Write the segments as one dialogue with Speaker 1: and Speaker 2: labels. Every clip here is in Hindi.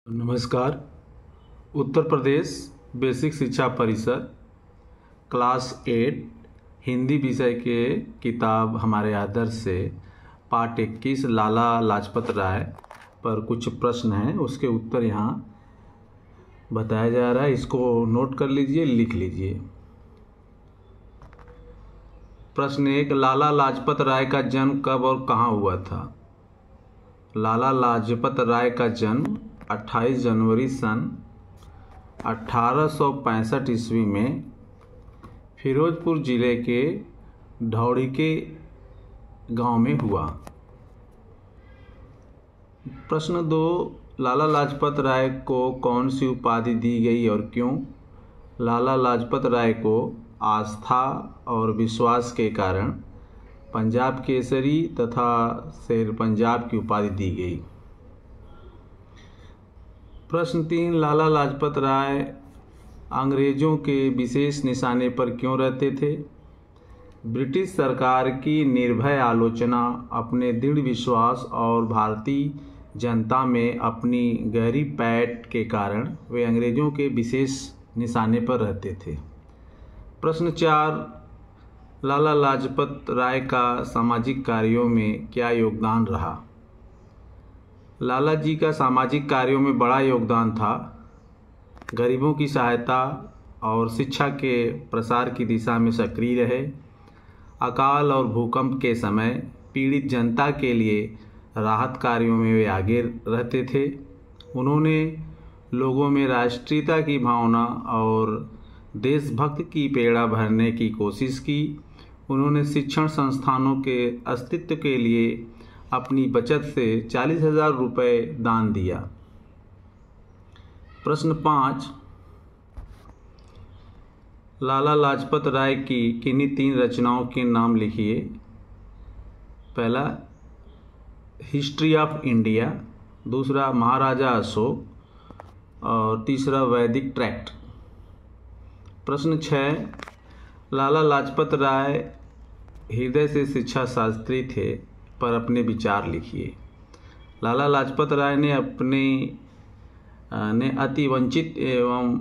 Speaker 1: नमस्कार। उत्तर प्रदेश बेसिक शिक्षा परिषद क्लास 8 हिंदी विषय के किताब हमारे आदर्श से पाठ 21 लाला लाजपत राय पर कुछ प्रश्न हैं, उसके उत्तर यहाँ बताया जा रहा है। इसको नोट कर लीजिए, लिख लीजिए। प्रश्न 1, लाला लाजपत राय का जन्म कब और कहाँ हुआ था? लाला लाजपत राय का जन्म 28 जनवरी सन 1865 ईस्वी में फिरोजपुर जिले के ढौड़ीके गांव में हुआ। प्रश्न 2, लाला लाजपत राय को कौन सी उपाधि दी गई और क्यों? लाला लाजपत राय को आस्था और विश्वास के कारण पंजाब केसरी तथा शेर पंजाब की उपाधि दी गई। प्रश्न 3, लाला लाजपत राय अंग्रेजों के विशेष निशाने पर क्यों रहते थे? ब्रिटिश सरकार की निर्भय आलोचना, अपने दृढ़ विश्वास और भारतीय जनता में अपनी गहरी पैठ के कारण वे अंग्रेजों के विशेष निशाने पर रहते थे। प्रश्न 4, लाला लाजपत राय का सामाजिक कार्यों में क्या योगदान रहा? लाला जी का सामाजिक कार्यों में बड़ा योगदान था। गरीबों की सहायता और शिक्षा के प्रसार की दिशा में सक्रिय रहे। अकाल और भूकंप के समय पीड़ित जनता के लिए राहत कार्यों में वे आगे रहते थे। उन्होंने लोगों में राष्ट्रीयता की भावना और देशभक्ति की प्रेरणा भरने की कोशिश की। उन्होंने शिक्षण संस्थानों के अस्तित्व के लिए अपनी बचत से 40,000 रुपये दान दिया। प्रश्न 5, लाला लाजपत राय की किन्हीं 3 रचनाओं के नाम लिखिए। पहला, हिस्ट्री ऑफ इंडिया, दूसरा महाराजा अशोक और तीसरा वैदिक ट्रैक्ट। प्रश्न 6, लाला लाजपत राय हृदय से शिक्षा शास्त्री थे, पर अपने विचार लिखिए। लाला लाजपत राय ने अति वंचित एवं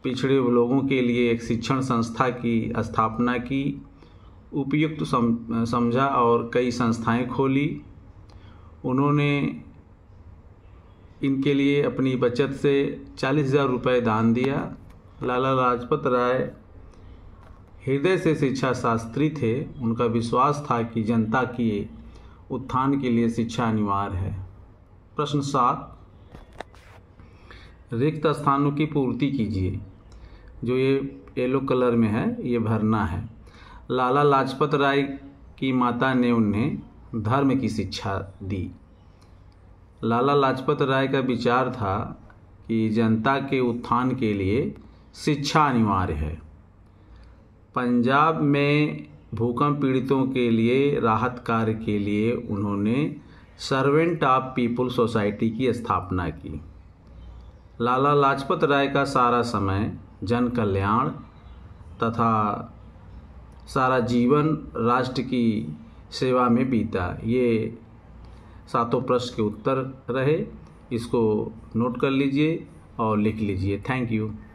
Speaker 1: पिछड़े लोगों के लिए एक शिक्षण संस्था की स्थापना की, उपयुक्त समझा और कई संस्थाएं खोली। उन्होंने इनके लिए अपनी बचत से 40,000 रुपये दान दिया। लाला लाजपत राय हृदय से शिक्षा शास्त्री थे। उनका विश्वास था कि जनता की उत्थान के लिए शिक्षा अनिवार्य है। प्रश्न 7, रिक्त स्थानों की पूर्ति कीजिए। जो ये येलो कलर में है ये भरना है। लाला लाजपत राय की माता ने उन्हें धर्म की शिक्षा दी। लाला लाजपत राय का विचार था कि जनता के उत्थान के लिए शिक्षा अनिवार्य है। पंजाब में भूकंप पीड़ितों के लिए राहत कार्य के लिए उन्होंने सर्वेंट ऑफ पीपुल सोसाइटी की स्थापना की। लाला लाजपत राय का सारा समय जन कल्याण तथा सारा जीवन राष्ट्र की सेवा में बीता। ये 7 प्रश्न के उत्तर रहे। इसको नोट कर लीजिए और लिख लीजिए। Thank you.